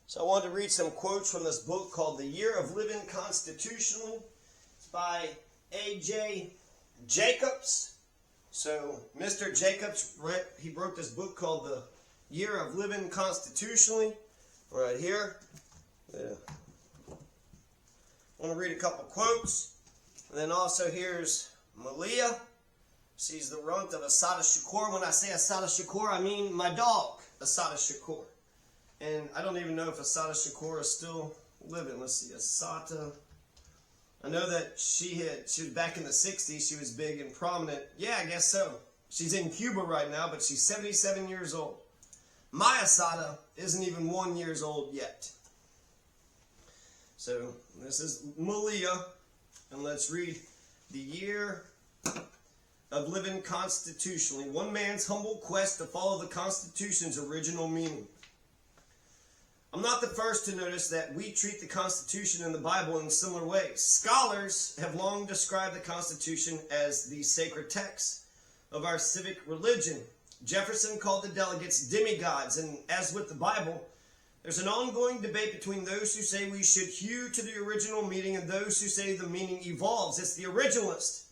So I wanted to read some quotes from this book called The Year of Living Constitutionally. It's by A.J. Jacobs. So Mr. Jacobs, he wrote this book called The Year of Living Constitutionally. Right here. Yeah. I want to read a couple quotes. And then also here's Malia. She's the runt of Assata Shakur. When I say Assata Shakur, I mean my dog, Assata Shakur. And I don't even know if Assata Shakur is still living. Let's see, Assata. I know that she was back in the 60s. She was big and prominent. Yeah, I guess so. She's in Cuba right now, but she's 77 years old. My Assata isn't even 1 year old yet. So this is Malia, and let's read The Year of Living Constitutionally. One man's humble quest to follow the Constitution's original meaning. I'm not the first to notice that we treat the Constitution and the Bible in similar ways. Scholars have long described the Constitution as the sacred text of our civic religion. Jefferson called the delegates demigods, and as with the Bible, there's an ongoing debate between those who say we should hew to the original meaning and those who say the meaning evolves. It's the originalist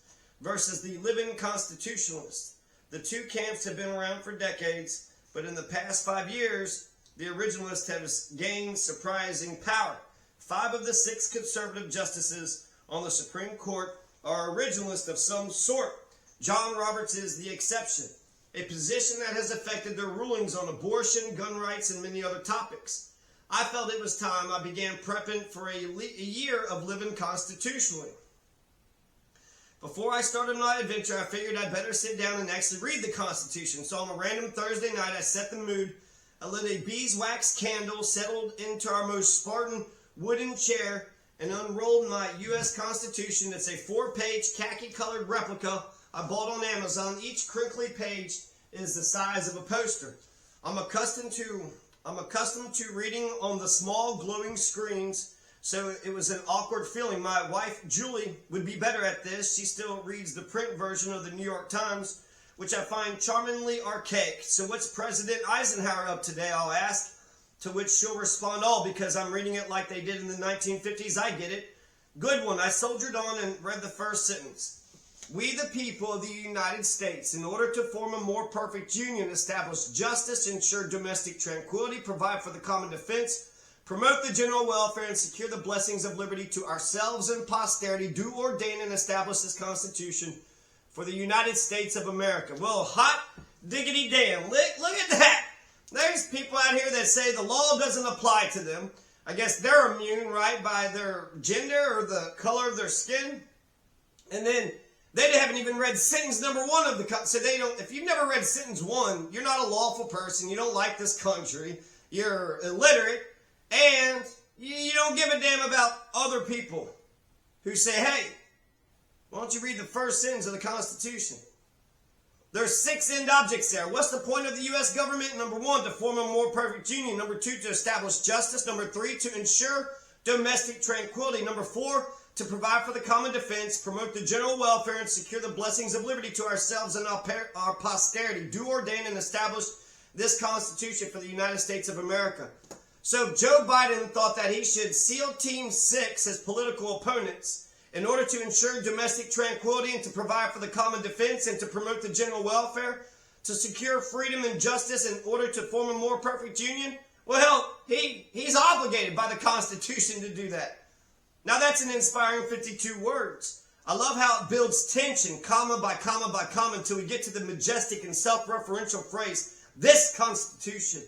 versus the living constitutionalist. The two camps have been around for decades, but in the past 5 years, the originalist has gained surprising power. 5 of the 6 conservative justices on the Supreme Court are originalists of some sort. John Roberts is the exception, a position that has affected their rulings on abortion, gun rights, and many other topics. I felt it was time I began prepping for a year of living constitutionally. Before I started my adventure, I figured I'd better sit down and actually read the Constitution. So on a random Thursday night, I set the mood. I lit a beeswax candle, settled into our most Spartan wooden chair, and unrolled my U.S. Constitution. It's a 4-page khaki-colored replica I bought on Amazon. Each crinkly page is the size of a poster. I'm accustomed to reading on the small glowing screens, so it was an awkward feeling. My wife, Julie, would be better at this. She still reads the print version of the New York Times, which I find charmingly archaic. So what's President Eisenhower up today, I'll ask, to which she'll respond, oh, because I'm reading it like they did in the 1950s, I get it. Good one. I soldiered on and read the first sentence. We, the people of the United States, in order to form a more perfect union, establish justice, ensure domestic tranquility, provide for the common defense, promote the general welfare, and secure the blessings of liberty to ourselves and posterity, do ordain and establish this Constitution for the United States of America. Well, hot diggity damn. Look at that. There's people out here that say the law doesn't apply to them. I guess they're immune, right, by their gender or the color of their skin. And then they haven't even read sentence number 1 of the so they don't. If you've never read sentence 1, you're not a lawful person. You don't like this country. You're illiterate, and you don't give a damn about other people who say, "Hey, why don't you read the first sentence of the Constitution?" There's 6 end objects there. What's the point of the U.S. government? Number 1, to form a more perfect union. Number 2, to establish justice. Number 3, to ensure domestic tranquility. Number 4, to provide for the common defense, promote the general welfare, and secure the blessings of liberty to ourselves and our posterity. Do ordain and establish this Constitution for the United States of America. So Joe Biden thought that he should seal Team 6 as political opponents in order to ensure domestic tranquility and to provide for the common defense and to promote the general welfare, to secure freedom and justice in order to form a more perfect union. Well, he's obligated by the Constitution to do that. Now that's an inspiring 52 words. I love how it builds tension, comma by comma by comma, until we get to the majestic and self-referential phrase, this Constitution.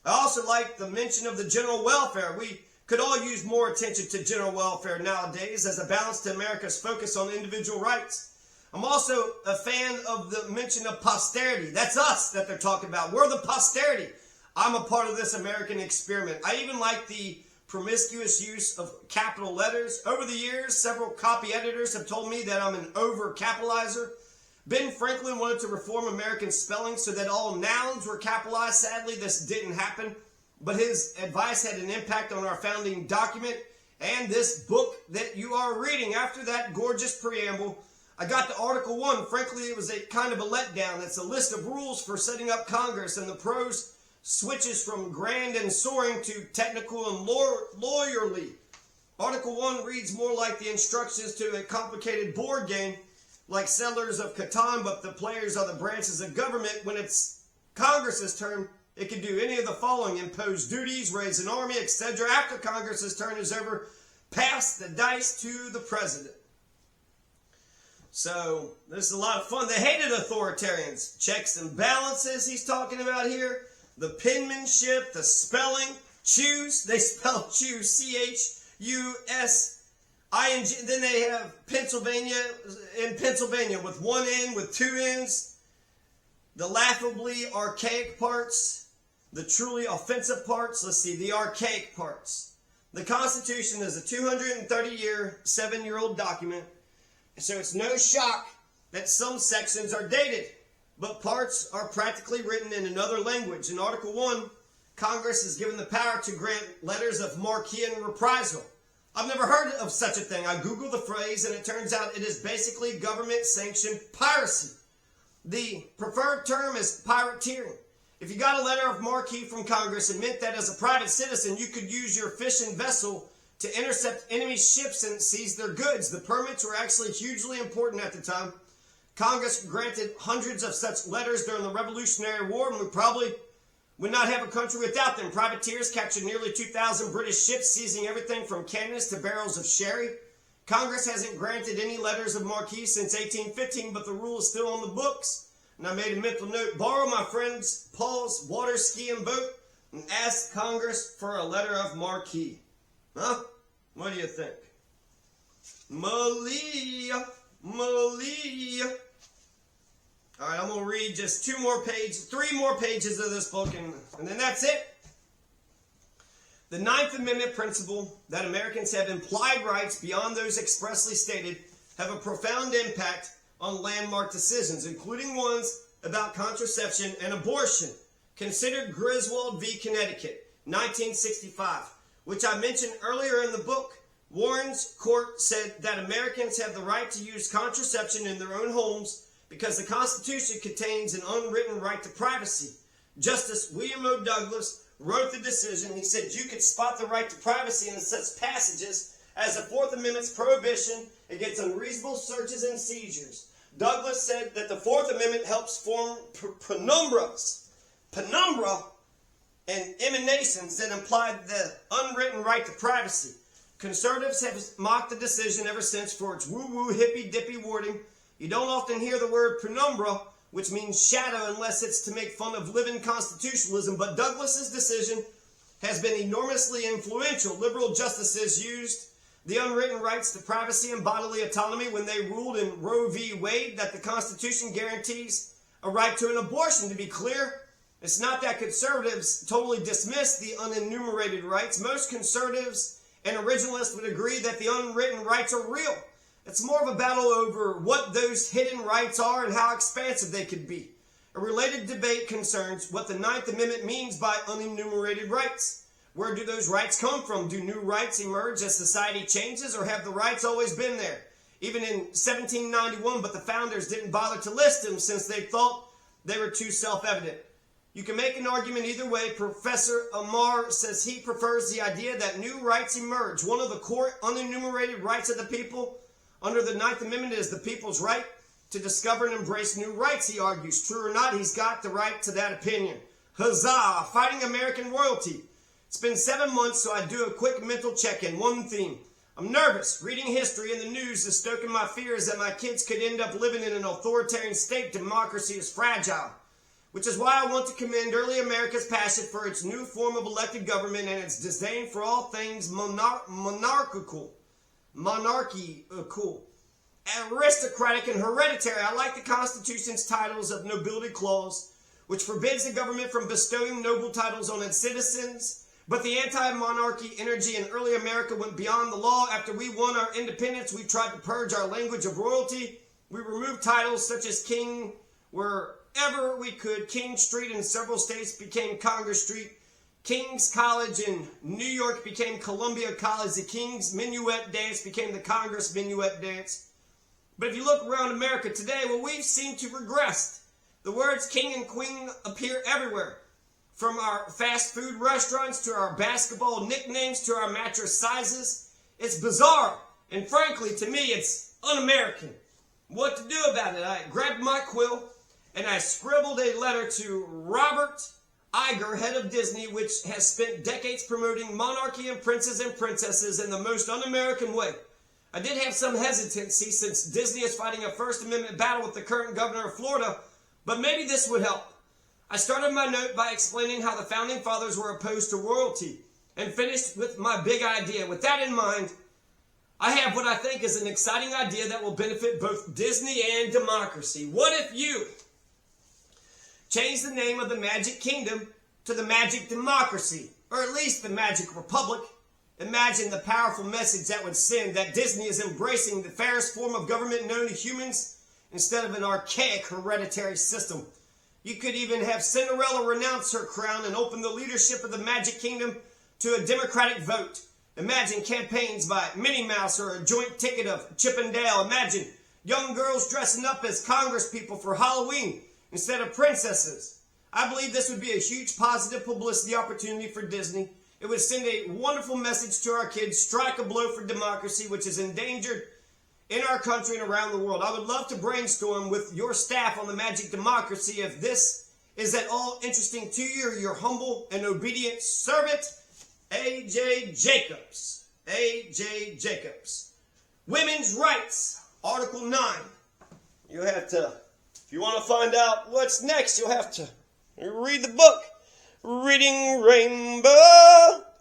I also like the mention of the general welfare. We could all use more attention to general welfare nowadays as a balance to America's focus on individual rights. I'm also a fan of the mention of posterity. That's us that they're talking about. We're the posterity. I'm a part of this American experiment. I even like the promiscuous use of capital letters. Over the years, several copy editors have told me that I'm an over-capitalizer. Ben Franklin wanted to reform American spelling so that all nouns were capitalized. Sadly, this didn't happen, but his advice had an impact on our founding document and this book that you are reading. After that gorgeous preamble, I got to Article 1. Frankly, it was a kind of a letdown. It's a list of rules for setting up Congress, and the prose switches from grand and soaring to technical and lawyerly. Article 1 reads more like the instructions to a complicated board game, like Settlers of Catan, but the players are the branches of government. When it's Congress's turn, it can do any of the following: impose duties, raise an army, etc. After Congress's turn is over, pass the dice to the president. So, this is a lot of fun. They hated authoritarians. Checks and balances he's talking about here. The penmanship, the spelling. Choose, they spell choose, C-H-U-S-I-N-G. Then they have Pennsylvania, in Pennsylvania, with one N, with two N's. The laughably archaic parts. The truly offensive parts. Let's see, the archaic parts. The Constitution is a 230-year, 7-year-old document. So it's no shock that some sections are dated, but parts are practically written in another language. In Article 1, Congress is given the power to grant letters of marque and reprisal. I've never heard of such a thing. I googled the phrase, and it turns out it is basically government-sanctioned piracy. The preferred term is pirateering. If you got a letter of marque from Congress, it meant that as a private citizen, you could use your fishing vessel to intercept enemy ships and seize their goods. The permits were actually hugely important at the time. Congress granted hundreds of such letters during the Revolutionary War, and we probably would not have a country without them. Privateers captured nearly 2,000 British ships, seizing everything from cannons to barrels of sherry. Congress hasn't granted any letters of marque since 1815, but the rule is still on the books. And I made a mental note: borrow my friend's Paul's water skiing boat and ask Congress for a letter of marque. Huh? What do you think? Malia. All right, I'm going to read just 3 more pages of this book, and then that's it. The Ninth Amendment principle that Americans have implied rights beyond those expressly stated have a profound impact on landmark decisions, including ones about contraception and abortion. Consider Griswold v. Connecticut, 1965. Which I mentioned earlier in the book. Warren's court said that Americans have the right to use contraception in their own homes because the Constitution contains an unwritten right to privacy. Justice William O. Douglas wrote the decision. He said you could spot the right to privacy in such passages as the Fourth Amendment's prohibition against unreasonable searches and seizures. Douglas said that the Fourth Amendment helps form penumbras. Penumbra and emanations that implied the unwritten right to privacy. Conservatives have mocked the decision ever since for its woo-woo, hippy-dippy wording. You don't often hear the word penumbra, which means shadow, unless it's to make fun of living constitutionalism. But Douglas's decision has been enormously influential. Liberal justices used the unwritten rights to privacy and bodily autonomy when they ruled in Roe v. Wade that the Constitution guarantees a right to an abortion. To be clear, it's not that conservatives totally dismiss the unenumerated rights. Most conservatives and originalists would agree that the unwritten rights are real. It's more of a battle over what those hidden rights are and how expansive they could be. A related debate concerns what the Ninth Amendment means by unenumerated rights. Where do those rights come from? Do new rights emerge as society changes, or have the rights always been there? Even in 1791, but the founders didn't bother to list them since they thought they were too self-evident. You can make an argument either way. Professor Amar says he prefers the idea that new rights emerge. One of the core unenumerated rights of the people under the Ninth Amendment is the people's right to discover and embrace new rights, he argues. True or not, he's got the right to that opinion. Huzzah! Fighting American royalty. It's been 7 months, so I do a quick mental check-in. One theme. I'm nervous. Reading history and the news is stoking my fears that my kids could end up living in an authoritarian state. Democracy is fragile. Which is why I want to commend early America's passion for its new form of elected government and its disdain for all things monarchical, aristocratic, and hereditary. I like the Constitution's titles of nobility clause, which forbids the government from bestowing noble titles on its citizens. But the anti-monarchy energy in early America went beyond the law. After we won our independence, we tried to purge our language of royalty. We removed titles such as king wherever we could. King Street in several states became Congress Street. King's College in New York became Columbia College. The King's Minuet Dance became the Congress Minuet Dance. But if you look around America today, well, we've seemed to regress. The words king and queen appear everywhere. From our fast food restaurants to our basketball nicknames to our mattress sizes. It's bizarre, and frankly, to me, it's un-American. What to do about it? I grabbed my quill and I scribbled a letter to Robert Iger, head of Disney, which has spent decades promoting monarchy and princes and princesses in the most un-American way. I did have some hesitancy since Disney is fighting a First Amendment battle with the current governor of Florida, but maybe this would help. I started my note by explaining how the Founding Fathers were opposed to royalty and finished with my big idea. With that in mind, I have what I think is an exciting idea that will benefit both Disney and democracy. What if you change the name of the Magic Kingdom to the Magic Democracy, or at least the Magic Republic? Imagine the powerful message that would send that Disney is embracing the fairest form of government known to humans instead of an archaic hereditary system. You could even have Cinderella renounce her crown and open the leadership of the Magic Kingdom to a democratic vote. Imagine campaigns by Minnie Mouse or a joint ticket of Chip and Dale. Imagine young girls dressing up as congresspeople for Halloween instead of princesses. I believe this would be a huge positive publicity opportunity for Disney. It would send a wonderful message to our kids, strike a blow for democracy, which is endangered in our country and around the world. I would love to brainstorm with your staff on the Magic Democracy. If this is at all interesting to you, your humble and obedient servant, A.J. Jacobs. A.J. Jacobs. Women's Rights, Article 9. You have to, if you want to find out what's next, you'll have to read the book, Reading Rainbow.